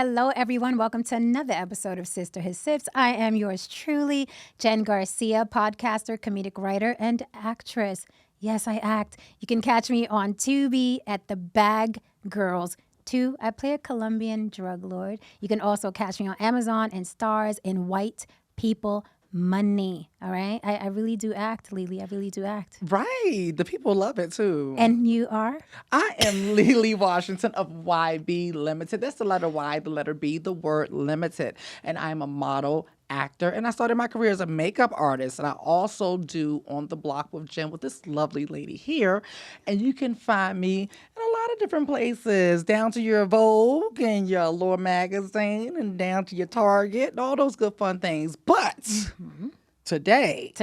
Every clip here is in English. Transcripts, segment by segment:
Hello, everyone. Welcome to another episode of Sisterhood Sips. I am yours truly, Jen Garcia, podcaster, comedic writer, and actress. Yes, I act. You can catch me on Tubi at The Bag Girls 2. I play a Colombian drug lord. You can also catch me on Amazon and Stars in White People Money. All right? I really do act, Lily. I really do act. Right. The people love it too. And you are? I am Lily Washington of YB Limited. That's the letter Y, the letter B, the word limited. And I'm a model, actor, and I started my career as a makeup artist. And I also do On the Block with Jen with this lovely lady here. And you can find me in a lot of different places, down to your Vogue and your Allure magazine and down to your Target and all those good fun things. But today,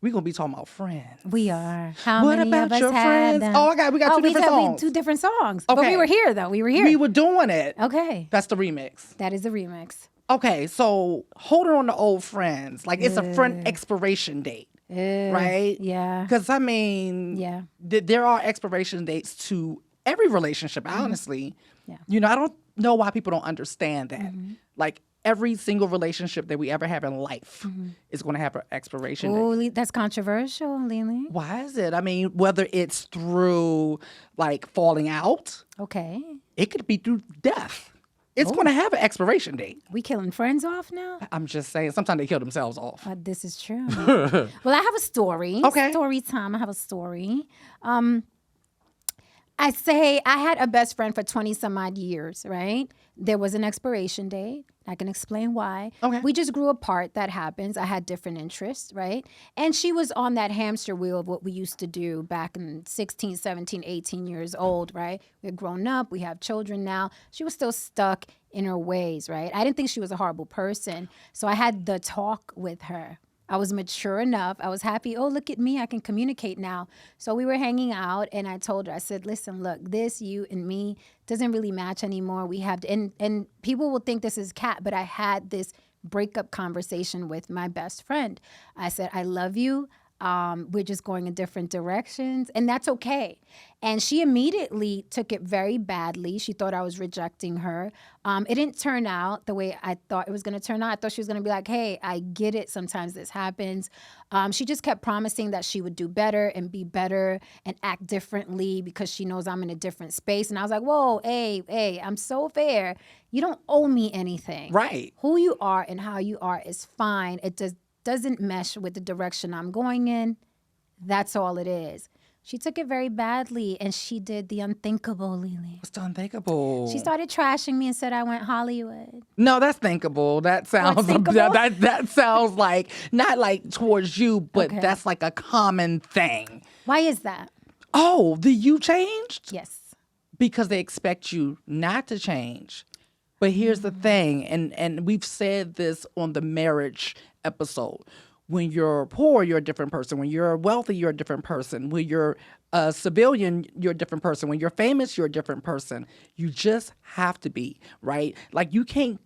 we're going to be talking about friends. We are. How What many about of us your have friends? them? Oh, we got two different songs. Two different songs. But Okay. we were here, though. We were here. We were doing it. Okay. That's the remix. That is the remix. Okay, so holding on to old friends. Like it's a friend expiration date, right? Yeah. Because, I mean, Yeah. there are expiration dates to every relationship, honestly. Yeah. You know, I don't know why people don't understand that. Like, every single relationship that we ever have in life is going to have an expiration date. Oh, that's controversial, Lily. Why is it? I mean, whether it's through, like, falling out, Okay. it could be through death. It's going to have an expiration date. We killing friends off now? I'm just saying, sometimes they kill themselves off. This is true. Well, I have a story. Okay. Story time. I have a story. I say I had a best friend for 20 some odd years, right? There was an expiration date. I can explain why. Okay. We just grew apart. That happens. I had different interests, right? And she was on that hamster wheel of what we used to do back in 16, 17, 18 years old, right? We're grown up. We have children now. She was still stuck in her ways, right? I didn't think she was a horrible person. So I had the talk with her. I was mature enough. I was happy. Oh, look at me. I can communicate now. So we were hanging out and I told her, I said, listen, look, this, you and me doesn't really match anymore. We have, and people will think this is cat, but I had this breakup conversation with my best friend. I said, I love you. We're just going in different directions, and that's okay. And she immediately took it very badly. She thought I was rejecting her. It didn't turn out the way I thought it was going to turn out. I thought she was going to be like, hey, I get it. Sometimes this happens. She just kept promising that she would do better and be better and act differently because she knows I'm in a different space. And I was like, whoa, hey, I'm so fair. You don't owe me anything. Right. Who you are and how you are is fine. It doesn't mesh with the direction I'm going in. That's all it is. She took it very badly, and she did the unthinkable, Lily. What's the unthinkable? She started trashing me and said I went Hollywood. No, that's thinkable. That sounds thinkable? that sounds like not like towards you, but Okay. that's like a common thing. Why is that? Oh, the you changed? Yes. Because they expect you not to change. But here's the thing, and we've said this on the marriage episode. When you're poor, you're a different person. When you're wealthy, you're a different person. When you're a civilian, you're a different person. When you're famous, you're a different person. You just have to be, right? Like you can't,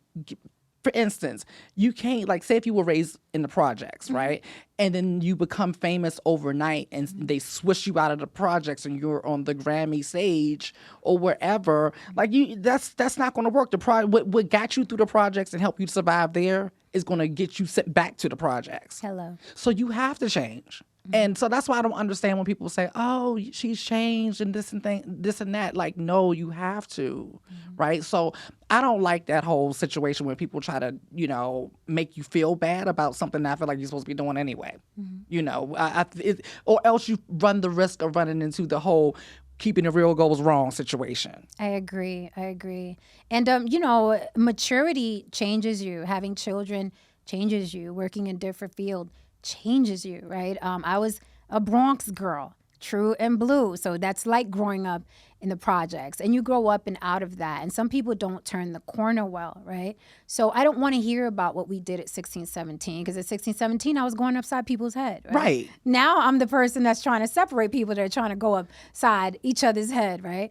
for instance, you can't, like say if you were raised in the projects, right? And then you become famous overnight and they swish you out of the projects and you're on the Grammy stage or wherever. Like that's not going to work. What got you through the projects and help you survive there is going to get you sent back to the projects. Hello. So you have to change. And so that's why I don't understand when people say, oh, she's changed and this and that. Like, no, you have to, right? So I don't like that whole situation when people try to, make you feel bad about something that I feel like you're supposed to be doing anyway. Or else you run the risk of running into the whole keeping it real goes wrong situation. I agree. And, maturity changes you. Having children changes you. Working in a different field changes you, right? I was a Bronx girl, true and blue. So that's like growing up in the projects, and you grow up and out of that. And some people don't turn the corner well, right? So I don't want to hear about what we did at 16, 17, because at 16, 17, I was going upside people's head, Right. Now I'm the person that's trying to separate people that are trying to go upside each other's head, right?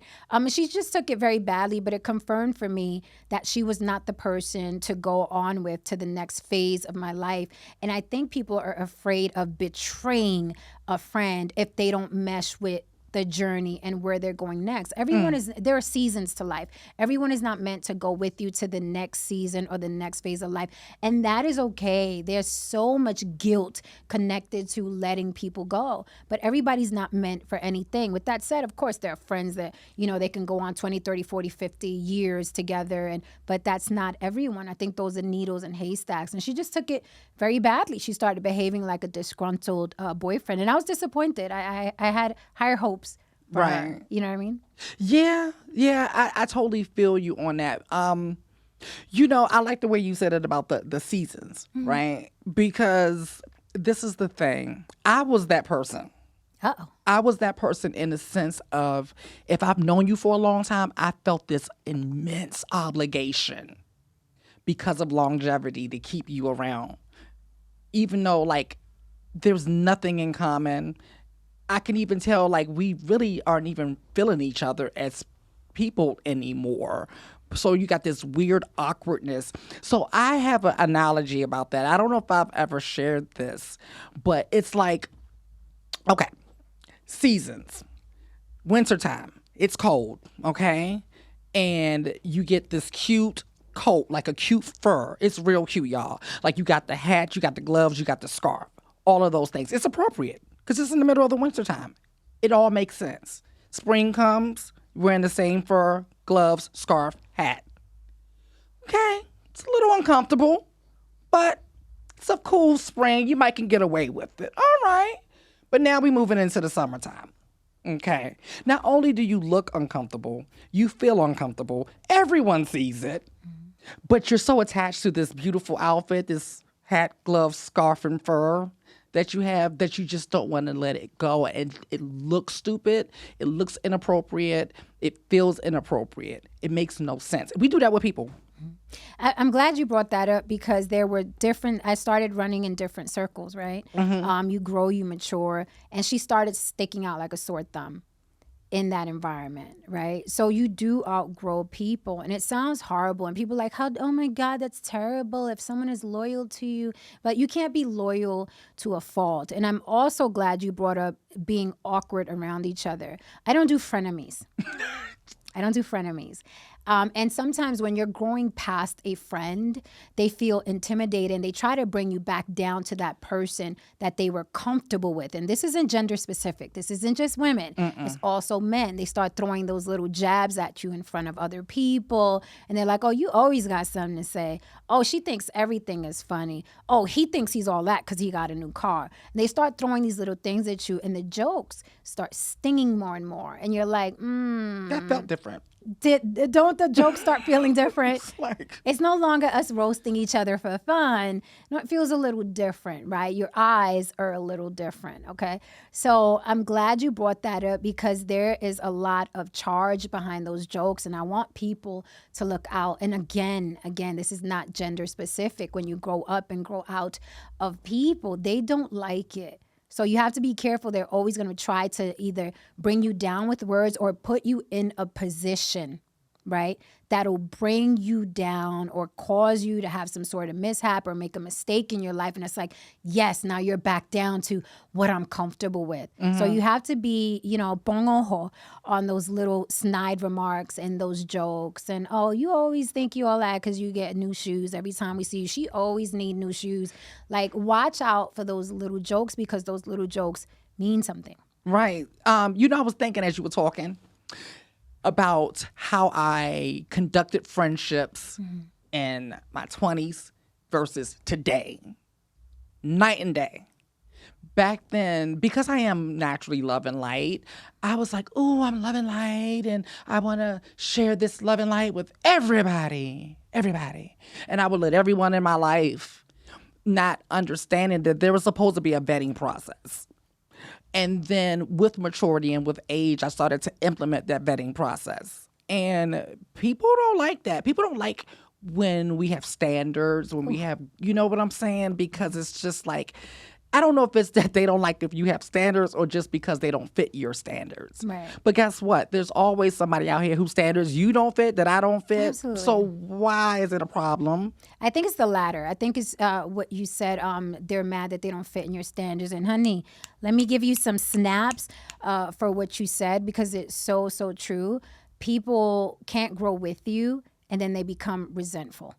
She just took it very badly, but it confirmed for me that she was not the person to go on with to the next phase of my life. And I think people are afraid of betraying a friend if they don't mesh with the journey and where they're going next. Everyone there are seasons to life. Everyone is not meant to go with you to the next season or the next phase of life. And that is okay. There's so much guilt connected to letting people go, but everybody's not meant for anything. With that said, of course, there are friends that, they can go on 20, 30, 40, 50 years together, but that's not everyone. I think those are needles and haystacks. And she just took it very badly. She started behaving like a disgruntled boyfriend, and I was disappointed. I had higher hopes for her. You know what I mean? Yeah, I totally feel you on that. I like the way you said it about the seasons, right? Because this is the thing. I was that person. Uh-oh. I was that person in the sense of, if I've known you for a long time, I felt this immense obligation because of longevity to keep you around. Even though, there's nothing in common. I can even tell, we really aren't even feeling each other as people anymore. So you got this weird awkwardness. So I have an analogy about that. I don't know if I've ever shared this, but it's okay, seasons. Wintertime, it's cold, okay? And you get this cute coat, like a cute fur. It's real cute, y'all. You got the hat, you got the gloves, you got the scarf. All of those things. It's appropriate because it's in the middle of the wintertime. It all makes sense. Spring comes, wearing the same fur, gloves, scarf, hat. Okay, it's a little uncomfortable, but it's a cool spring. You might can get away with it. All right. But now we're moving into the summertime. Okay. Not only do you look uncomfortable, you feel uncomfortable. Everyone sees it. But you're so attached to this beautiful outfit, this hat, gloves, scarf, and fur that you have, that you just don't want to let it go. And it looks stupid. It looks inappropriate. It feels inappropriate. It makes no sense. We do that with people. I'm glad you brought that up because there were I started running in different circles, right? You grow, you mature, and she started sticking out like a sore thumb in that environment, right? So you do outgrow people, and it sounds horrible, and people are like, oh my God, that's terrible if someone is loyal to you, but you can't be loyal to a fault. And I'm also glad you brought up being awkward around each other. I don't do frenemies. And sometimes when you're growing past a friend, they feel intimidated and they try to bring you back down to that person that they were comfortable with. And this isn't gender specific. This isn't just women. It's also men. They start throwing those little jabs at you in front of other people. And they're like, oh, you always got something to say. Oh, she thinks everything is funny. Oh, he thinks he's all that because he got a new car. And they start throwing these little things at you, and the jokes start stinging more and more. And you're like, That felt different. Don't the jokes start feeling different? It's no longer us roasting each other for fun. No, it feels a little different, right? Your eyes are a little different, okay? So I'm glad you brought that up because there is a lot of charge behind those jokes, and I want people to look out. And again, this is not gender specific. When you grow up and grow out of people, they don't like it. So you have to be careful. They're always going to try to either bring you down with words or put you in a position, right, that'll bring you down or cause you to have some sort of mishap or make a mistake in your life. And it's like, yes, now you're back down to what I'm comfortable with. So you have to be, bongoho on those little snide remarks and those jokes. And, oh, you always think you all that because you get new shoes every time we see you. She always need new shoes. Watch out for those little jokes because those little jokes mean something. Right. I was thinking as you were talking about how I conducted friendships in my 20s versus today. Night and day. Back then, because I am naturally love and light, I was like, oh, I'm love and light, and I want to share this love and light with everybody. And I would let everyone in my life, not understanding that there was supposed to be a vetting process. And then with maturity and with age, I started to implement that vetting process. And people don't like that. People don't like when we have standards, when we have, you know what I'm saying? Because it's just like, I don't know if it's that they don't like if you have standards or just because they don't fit your standards. Right. But guess what? There's always somebody out here whose standards you don't fit, that I don't fit. Absolutely. So why is it a problem? I think it's the latter. I think it's what you said. They're mad that they don't fit in your standards. And honey, let me give you some snaps for what you said, because it's so, so true. People can't grow with you, and then they become resentful.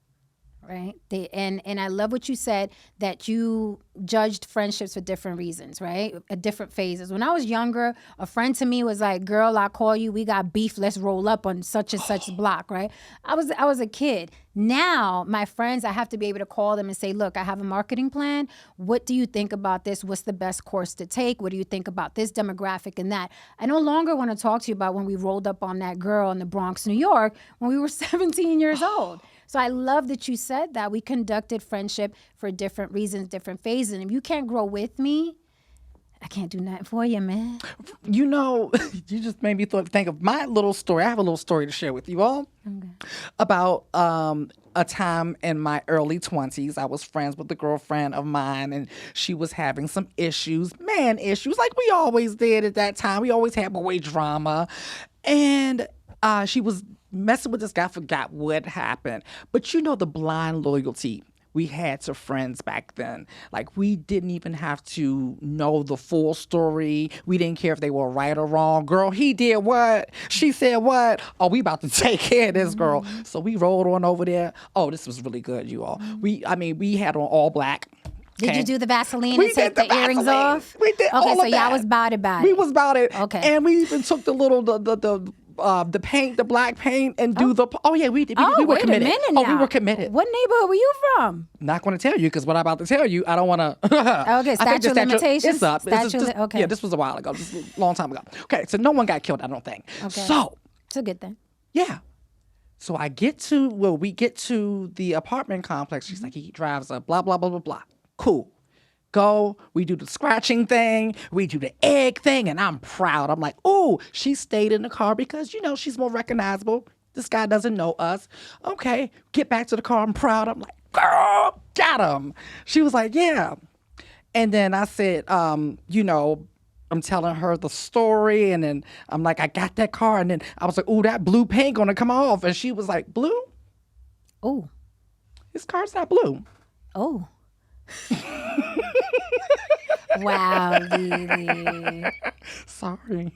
Right. And I love what you said, that you judged friendships for different reasons, right? At different phases. When I was younger, a friend to me was like, girl, I'll call you. We got beef. Let's roll up on such and such block. Right. I was a kid. Now, my friends, I have to be able to call them and say, look, I have a marketing plan. What do you think about this? What's the best course to take? What do you think about this demographic and that? I no longer want to talk to you about when we rolled up on that girl in the Bronx, New York, when we were 17 years old. So I love that you said that. We conducted friendship for different reasons, different phases. And if you can't grow with me, I can't do nothing for you, man. You know, you just made me think of my little story. I have a little story to share with you all about a time in my early 20s. I was friends with a girlfriend of mine, and she was having some issues, man issues, like we always did at that time. We always had boy drama. And she was messing with this guy, forgot what happened. But you know the blind loyalty we had to friends back then. Like, we didn't even have to know the full story. We didn't care if they were right or wrong. Girl, he did what? She said what? Oh, we about to take care of this girl. So we rolled on over there. Oh, this was really good, you all. We had on all black. Did you do the Vaseline We and take did the earrings Vaseline. off? We did all Okay, of so y'all that. was about it. We was about it. Okay. And we even took the paint, the black paint, and do the. Oh yeah, we did. We were wait committed. a minute Oh, now. we were committed. What neighborhood were you from? Not going to tell you, because what I'm about to tell you, I don't want to. Okay, statute of limitations? It's up. Okay. Yeah, this was a while ago, just a long time ago. Okay, so no one got killed, I don't think. Okay. So It's a good thing. yeah. So we get to the apartment complex. She's like, he drives a blah, blah, blah, blah, blah. Cool. Go, we do the scratching thing, we do the egg thing, and I'm proud. I'm like, oh, she stayed in the car because, she's more recognizable. This guy doesn't know us. Okay, get back to the car. I'm proud. I'm like, girl, got him. She was like, yeah. And then I said, I'm telling her the story, and then I'm like, I got that car, and then I was like, oh, that blue paint gonna come off. And she was like, blue? Oh. His car's not blue. Oh. Wow, Lily. Sorry.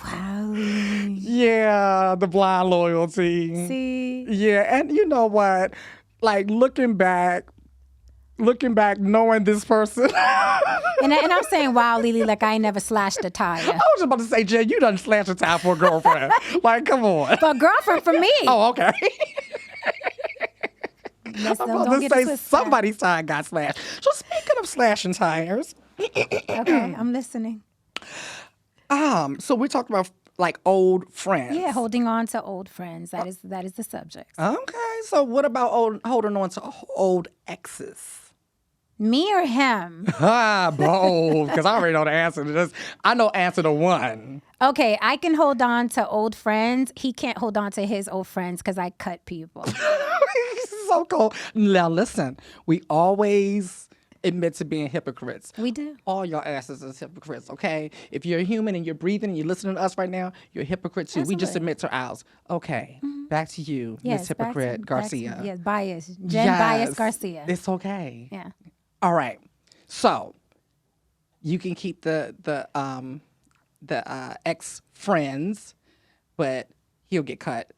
Wow, Lily. Yeah, the blind loyalty. See? Yeah, and you know what? Like, looking back, knowing this person. And I'm saying, wow, Lily, like I ain't never slashed a tire. I was just about to say, Jen, you done slashed a tire for a girlfriend. Like, come on. But girlfriend for me. Oh, okay. Yes, I'm don't about to get it say twisted. somebody's tire got slashed. So speaking of slashing tires, Okay, I'm listening. so we talked about like old friends. Yeah, holding on to old friends. That is the subject. Okay, so what about holding on to old exes? Me or him? Both, because I already know the answer to this. I know answer to one. Okay, I can hold on to old friends. He can't hold on to his old friends because I cut people. So cool. Now listen, we always admit to being hypocrites. We do. All your asses is hypocrites, okay? If you're human and you're breathing and you're listening to us right now, you're a hypocrite too. We just Absolutely. admit to ours. Okay, back to you, Miss Yes, back Hypocrite to- Garcia. Yes, bias. Jen Bias Yes, Garcia. It's okay. Yeah. All right. So you can keep the ex friends, but he'll get cut.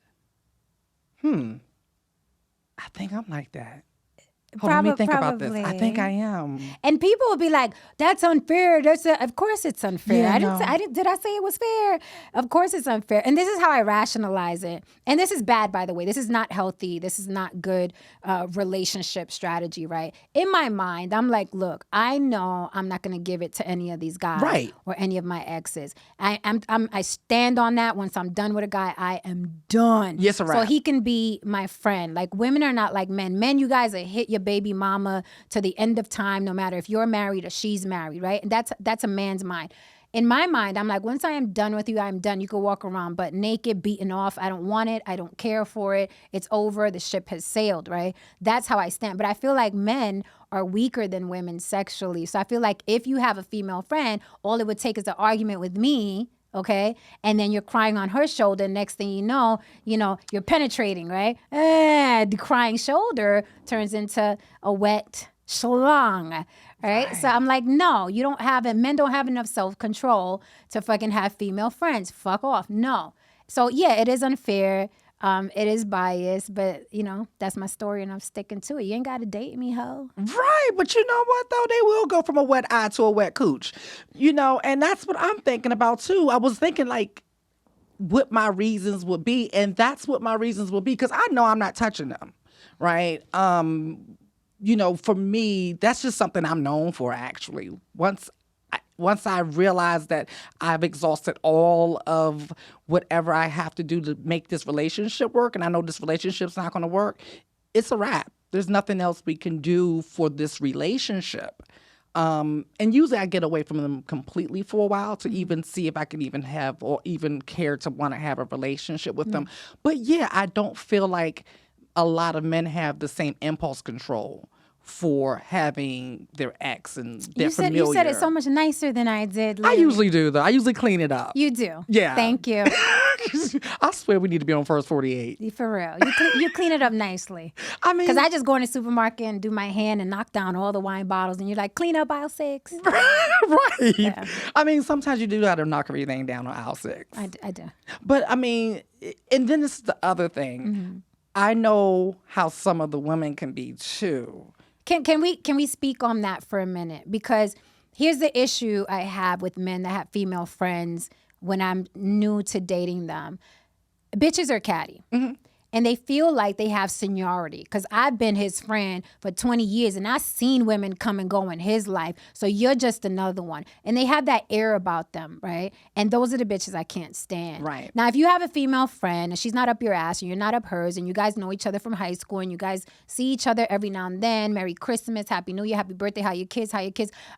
I think I'm like that. Hold on, let me think about this. I think I am. And people will be like, "That's unfair." Of course, it's unfair. Yeah, I no. didn't. Did I say it was fair? Of course, it's unfair. And this is how I rationalize it. And this is bad, by the way. This is not healthy. This is not good relationship strategy, right? In my mind, I'm like, look, I know I'm not going to give it to any of these guys, Right. or any of my exes. I stand on that. Once I'm done with a guy, I am done. Yes, a So wrap. he can be my friend. Like, women are not like men. Men, you guys are hit your baby mama to the end of time, no matter if you're married or she's married, right? And that's a man's mind. in my mind, I'm like, once I am done with you, I'm done. You can walk around but naked, beaten off. I don't want it. I don't care for it. It's over. The ship has sailed, right? That's how I stand. But I feel like men are weaker than women sexually. So I feel like if you have a female friend, all it would take is an argument with me, okay? And then you're crying on her shoulder. Next thing you know, you're penetrating, right? The crying shoulder turns into a wet schlong, right? So I'm like, no, you don't have it. Men don't have enough self-control to fucking have female friends. Fuck off. No. So yeah, it is unfair. It is biased, but that's my story and I'm sticking to it. You ain't got to date me, ho. Right, but you know what though? They will go from a wet eye to a wet cooch. And that's what I'm thinking about too. I was thinking like what my reasons would be, and that's what my reasons will be because I know I'm not touching them, right? For me, that's just something I'm known for actually. Once I realize that I've exhausted all of whatever I have to do to make this relationship work, and I know this relationship's not going to work, it's a wrap. There's nothing else we can do for this relationship. And usually I get away from them completely for a while to even see if I can even have or even care to want to have a relationship with them. But yeah, I don't feel like a lot of men have the same impulse control for having their ex and their familiar. You said it so much nicer than I did. I usually do, though. I usually clean it up. You do? Yeah. Thank you. I swear we need to be on First 48. For real. You clean it up nicely. I mean... Because I just go in the supermarket and do my hand and knock down all the wine bottles and you're like, clean up aisle 6. Right. Yeah. I mean, sometimes you do got to knock everything down on aisle 6. I do. But, I mean, and then this is the other thing. Mm-hmm. I know how some of the women can be, too. Can we speak on that for a minute? Because here's the issue I have with men that have female friends when I'm new to dating them. Bitches are catty. Mm-hmm. And they feel like they have seniority because I've been his friend for 20 years and I've seen women come and go in his life. So you're just another one. And they have that air about them, right? And those are the bitches I can't stand. Right. Now, if you have a female friend and she's not up your ass and you're not up hers and you guys know each other from high school and you guys see each other every now and then, Merry Christmas, Happy New Year, Happy Birthday, how your kids,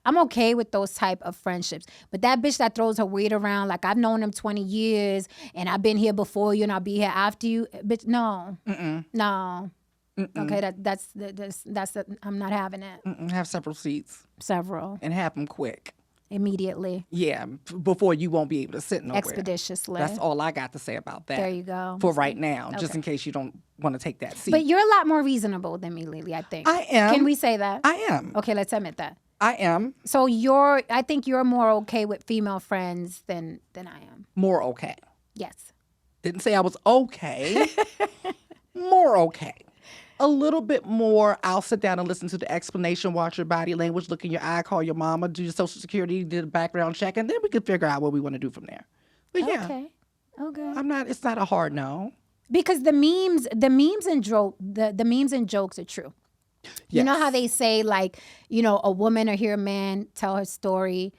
I'm okay with those type of friendships. But that bitch that throws her weight around like I've known him 20 years and I've been here before you and I'll be here after you, bitch, no. Mm-mm. No. Mm-mm. Okay, that's I'm not having it. Have several seats. Several. And have them quick. Immediately. Yeah, before you won't be able to sit nowhere. Expeditiously. That's all I got to say about that. There you go. For right now, okay. Just in case you don't want to take that seat. But you're a lot more reasonable than me, Lily, I think. I am. Can we say that? I am. Okay, let's admit that. I am. So I think you're more okay with female friends than I am. More okay. Yes. Didn't say I was okay. More okay. A little bit more, I'll sit down and listen to the explanation, watch your body language, look in your eye, call your mama, do your social security, do the background check, and then we can figure out what we want to do from there. But yeah. Okay. It's not a hard no. Because the memes and jokes are true. You know how they say, like, a woman or hear a man tell her story,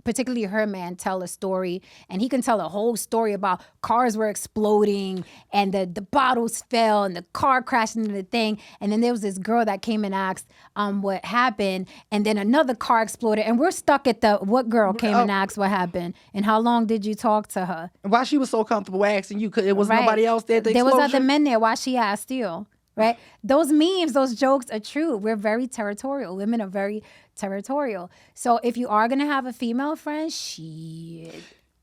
particularly her man tell a story, and he can tell a whole story about cars were exploding and the bottles fell and the car crashed into the thing. And then there was this girl that came and asked what happened, and then another car exploded. And we're stuck at what girl came and asked what happened, and how long did you talk to her? Why she was so comfortable asking you, it was nobody else there at the There explosion? was other men there. Why she asked you? Right? Those memes, those jokes are true. We're very territorial. Women are very territorial. So if you are going to have a female friend,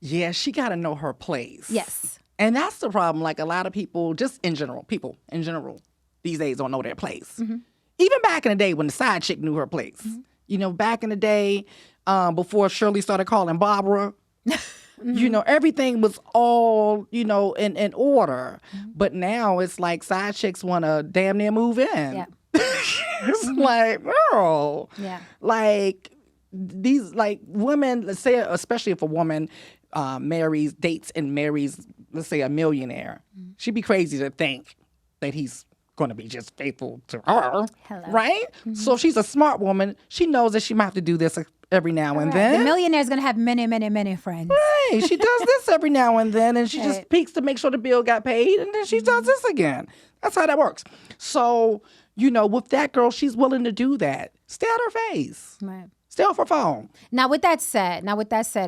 yeah, she got to know her place. Yes. And that's the problem. Like a lot of people, people in general, these days don't know their place. Mm-hmm. Even back in the day when the side chick knew her place. Mm-hmm. Back in the day, before Shirley started calling Barbara, mm-hmm. Everything was all, in order. Mm-hmm. But now it's like side chicks want to damn near move in. Yeah. It's like, girl. Yeah. Like, these, like, women, let's say, especially if a woman dates and marries, let's say, a millionaire, mm-hmm. she'd be crazy to think that he's going to be just faithful to her. Hello. Right? Mm-hmm. So if she's a smart woman, she knows that she might have to do this every now and then. The millionaire's going to have many, many, many friends. Right. She does this every now and then, and she just peeks to make sure the bill got paid, and then she does this again. That's how that works. So, with that girl, she's willing to do that. Stay out her face. Right. Stay off her phone. Now, with that said,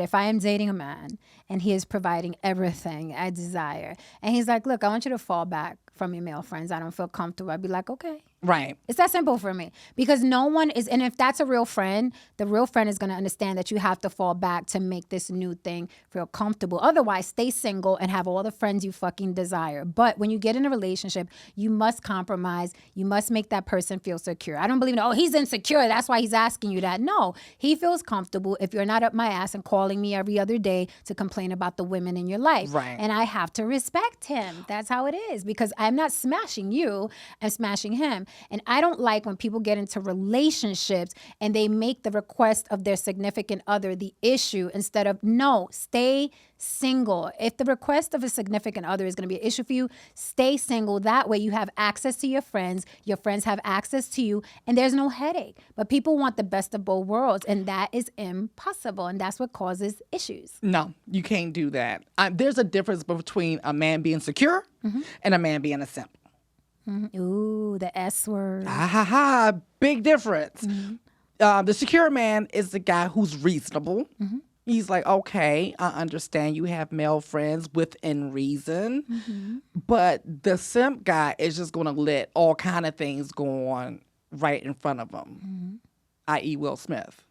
if I am dating a man and he is providing everything I desire, and he's like, look, I want you to fall back from your male friends. I don't feel comfortable. I'd be like, okay. Right. It's that simple for me because no one is, and if that's a real friend, the real friend is going to understand that you have to fall back to make this new thing feel comfortable. Otherwise, stay single and have all the friends you fucking desire. But when you get in a relationship, you must compromise. You must make that person feel secure. I don't believe, oh, he's insecure. That's why he's asking you that. No, he feels comfortable if you're not up my ass and calling me every other day to complain about the women in your life. Right. And I have to respect him. That's how it is because I'm not smashing you. I'm smashing him. And I don't like when people get into relationships and they make the request of their significant other the issue instead of, no, stay single. If the request of a significant other is going to be an issue for you, stay single. That way you have access to your friends have access to you, and there's no headache. But people want the best of both worlds, and that is impossible, and that's what causes issues. No, you can't do that. There's a difference between a man being secure and a man being a simp. Ooh, the S word. Big difference. The secure man is the guy who's reasonable. He's like, okay, I understand you have male friends within reason, but the simp guy is just going to let all kind of things go on right in front of him, i.e. Will Smith.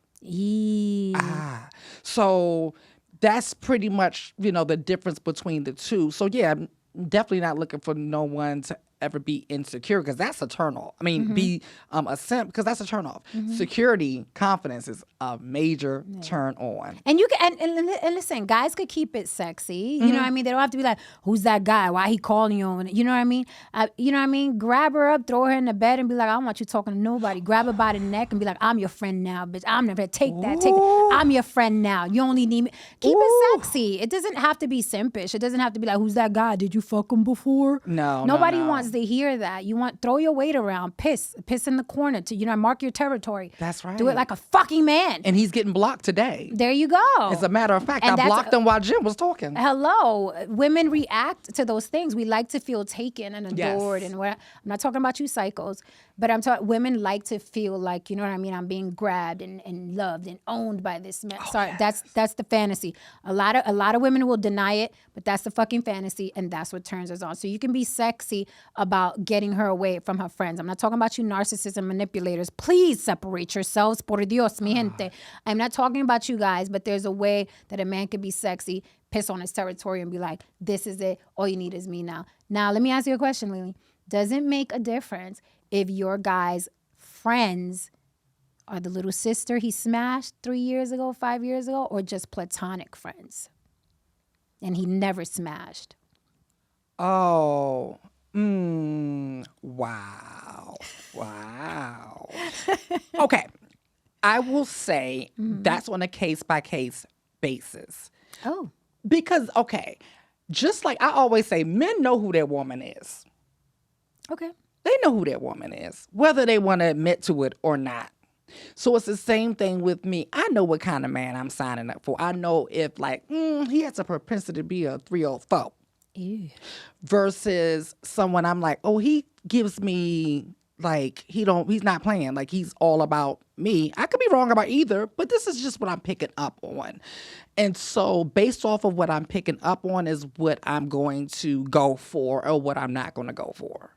So that's pretty much, the difference between the two. So yeah, I'm definitely not looking for no one to ever be insecure because that's a turn off. I mean, be a simp because that's a turn off. Security, confidence is a major turn on. And you can and listen, guys could keep it sexy. You know what I mean? They don't have to be like, who's that guy? Why he calling you? You know what I mean? You know what I mean? Grab her up, throw her in the bed, and be like, I don't want you talking to nobody. Grab her by the neck and be like, I'm your friend now, bitch. I'm never take that. I'm your friend now. You only need me. Keep it sexy. It doesn't have to be simpish. It doesn't have to be like, who's that guy? Did you fuck him before? No. Nobody wants to hear that. You want throw your weight around, piss in the corner to mark your territory. That's right. Do it like a fucking man. And he's getting blocked today. There you go. As a matter of fact, And I blocked him while Jim was talking. Hello, women react to those things. We like to feel taken and adored, Yes. and I'm not talking about you psychos, but I'm talking. Women like to feel like, you know what I mean. I'm being grabbed and loved and owned by this man. Sorry, yes. that's the fantasy. A lot of women will deny it, but that's the fucking fantasy, and that's what turns us on. So you can be sexy about getting her away from her friends. I'm not talking about you narcissists and manipulators. Please separate yourselves, por Dios, mi gente. I'm not talking about you guys, but there's a way that a man can be sexy, piss on his territory, and be like, this is it. All you need is me now. Now, let me ask you a question, Lily. Does it make a difference if your guy's friends are the little sister he smashed 3 years ago, 5 years ago, or just platonic friends? And he never smashed. Oh, wow. Okay, I will say that's on a case-by-case basis. Oh. Because, okay, just like I always say, men know who their woman is. Okay. They know who their woman is, whether they want to admit to it or not. So it's the same thing with me. I know what kind of man I'm signing up for. I know if he has a propensity to be a 304. Ew. Versus someone I'm like, oh, he gives me he's not playing. Like he's all about me. I could be wrong about either, but this is just what I'm picking up on. And so based off of what I'm picking up on is what I'm going to go for or what I'm not going to go for.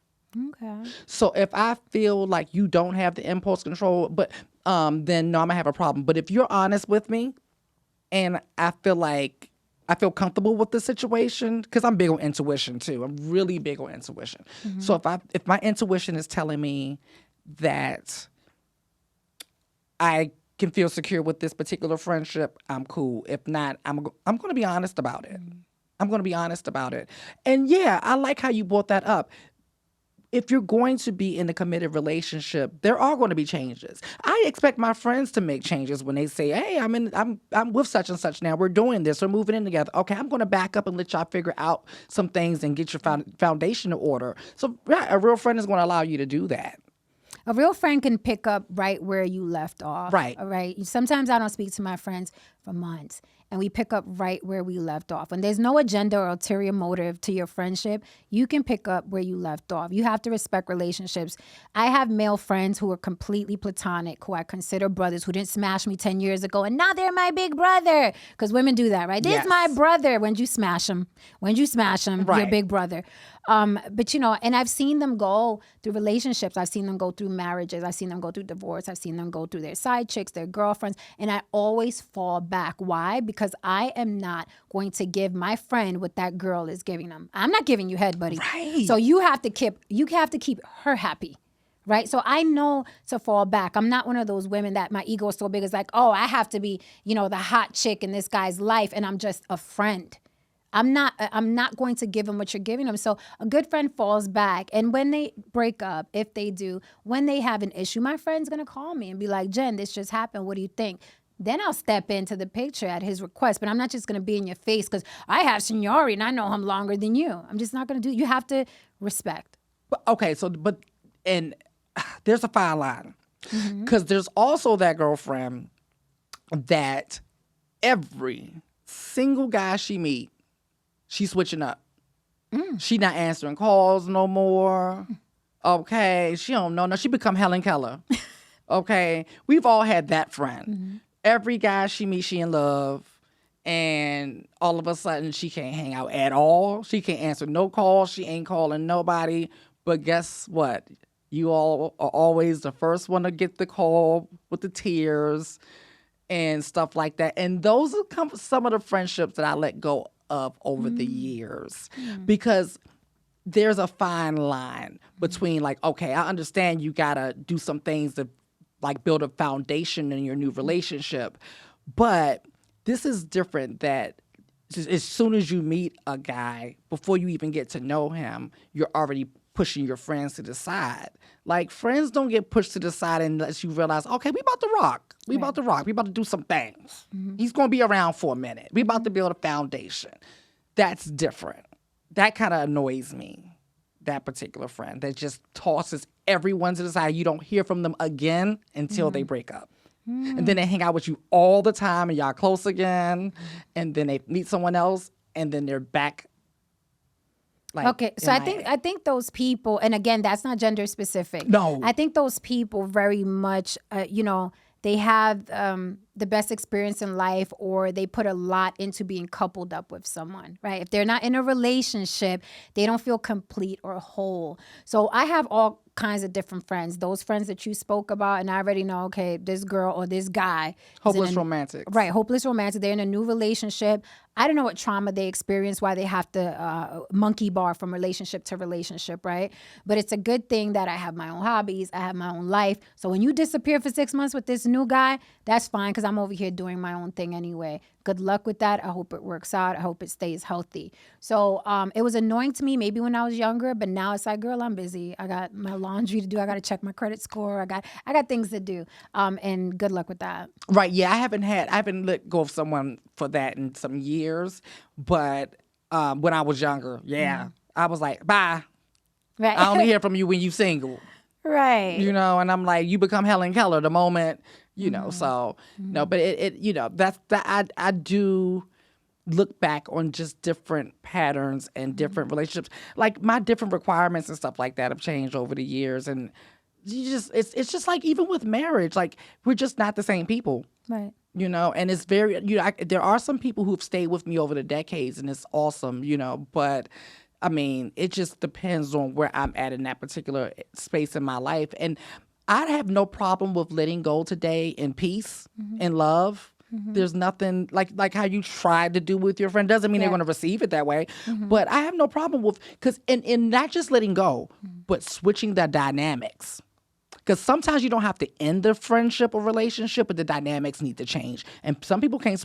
Okay. So if I feel like you don't have the impulse control, but then no, I'm gonna have a problem. But if you're honest with me and I feel comfortable with the situation, because I'm big on intuition too. I'm really big on intuition. So if my intuition is telling me that I can feel secure with this particular friendship, I'm cool. If not, I'm going to be honest about it. I'm going to be honest about it. And yeah, I like how you brought that up. If you're going to be in a committed relationship, there are going to be changes. I expect my friends to make changes when they say, hey, I'm with such and such now. We're doing this. We're moving in together. Okay, I'm going to back up and let y'all figure out some things and get your foundation in order. So yeah, a real friend is going to allow you to do that. A real friend can pick up right where you left off. Right. All right. Sometimes I don't speak to my friends for months. and we pick up right where we left off. When there's no agenda or ulterior motive to your friendship, you can pick up where you left off. You have to respect relationships. I have male friends who are completely platonic, who I consider brothers, who didn't smash me 10 years ago, and now they're my big brother. Because women do that, right? This Yes. is my brother. When you smash him, your Right. big brother. But and I've seen them go through relationships. I've seen them go through marriages. I've seen them go through divorce. I've seen them go through their side chicks, their girlfriends. And I always fall back. Why? Because I am not going to give my friend what that girl is giving them. I'm not giving you head, buddy. Right. So you have to keep her happy. Right. So I know to fall back. I'm not one of those women that my ego is so big. It's like, oh, I have to be, the hot chick in this guy's life. And I'm just a friend. I'm not going to give them what you're giving them. So a good friend falls back. And when they break up, if they do, when they have an issue, my friend's going to call me and be like, Jen, this just happened. What do you think? Then I'll step into the picture at his request. But I'm not just going to be in your face because I have seniority and I know him longer than you. I'm just not going to do it. You have to respect. Okay, and there's a fine line. Because there's also that girlfriend that every single guy she meet, she's switching up. She not answering calls no more. Okay, she don't know. No, she become Helen Keller. Okay, we've all had that friend. Every guy she meets, she in love. And all of a sudden, she can't hang out at all. She can't answer no calls. She ain't calling nobody. But guess what? You all are always the first one to get the call with the tears and stuff like that. And those are some of the friendships that I let go of over the years because there's a fine line between like, okay, I understand you got to do some things to like build a foundation in your new relationship. But this is different that as soon as you meet a guy, before you even get to know him, you're already pushing your friends to the side. Like friends don't get pushed to the side unless you realize, okay, we about to rock. We about to rock. We about to do some things. He's going to be around for a minute. We about to build a foundation. That's different. That kind of annoys me, that particular friend that just tosses everyone to the side. You don't hear from them again until they break up. And then they hang out with you all the time and y'all close again. And then they meet someone else and then they're back. Like, Okay, so I think those people, and again, that's not gender specific. No. I think those people very much, they have the best experience in life, or they put a lot into being coupled up with someone, right? If they're not in a relationship, they don't feel complete or whole. So I have all kinds of different friends. Those friends that you spoke about, and I already know, okay, this girl or this guy. hopeless romantic. Right, hopeless romantic. They're in a new relationship. I don't know what trauma they experience, why they have to monkey bar from relationship to relationship, right? But it's a good thing that I have my own hobbies, I have my own life. So when you disappear for 6 months with this new guy, that's fine because I'm over here doing my own thing anyway. Good luck with that. I hope it works out. I hope it stays healthy. So it was annoying to me maybe when I was younger, but now it's like, girl, I'm busy. I got my laundry to do. I got to check my credit score. I got things to do. And good luck with that. Right. Yeah, I haven't let go of someone for that in some years. But when I was younger, I was like, bye. Right. I only hear from you when you single. Right. And I'm like, you become Helen Keller the moment, so no, but I do look back on just different patterns and different relationships. Like my different requirements and stuff like that have changed over the years. And it's just like even with marriage, like we're just not the same people. Right. And it's very, there are some people who've stayed with me over the decades and it's awesome, but I mean, it just depends on where I'm at in that particular space in my life. And I have no problem with letting go today in peace and love. There's nothing like how you tried to do with your friend. Doesn't mean they're going to receive it that way. But I have no problem with, because in not just letting go, but switching the dynamics. Because sometimes you don't have to end the friendship or relationship, but the dynamics need to change. And some people can't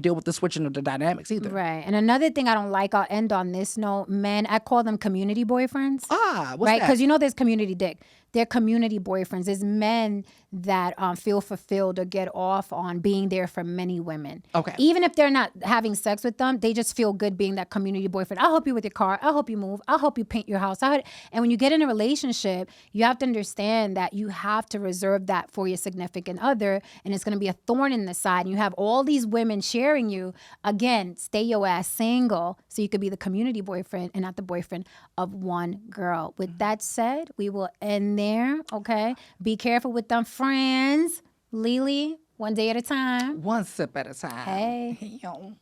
deal with the switching of the dynamics either. Right. And another thing I don't like, I'll end on this note, men, I call them community boyfriends. What's right? that? Because there's community dick. they're community boyfriends. There's men that feel fulfilled or get off on being there for many women. Okay. Even if they're not having sex with them, they just feel good being that community boyfriend. I'll help you with your car. I'll help you move. I'll help you paint your house. And when you get in a relationship, you have to understand that you have to reserve that for your significant other, and it's going to be a thorn in the side. And you have all these women sharing you. Again, stay your ass single so you could be the community boyfriend and not the boyfriend of one girl. With that said, we will end there, okay? Be careful with them friends. Lily, one day at a time. One sip at a time. Hey. Yo.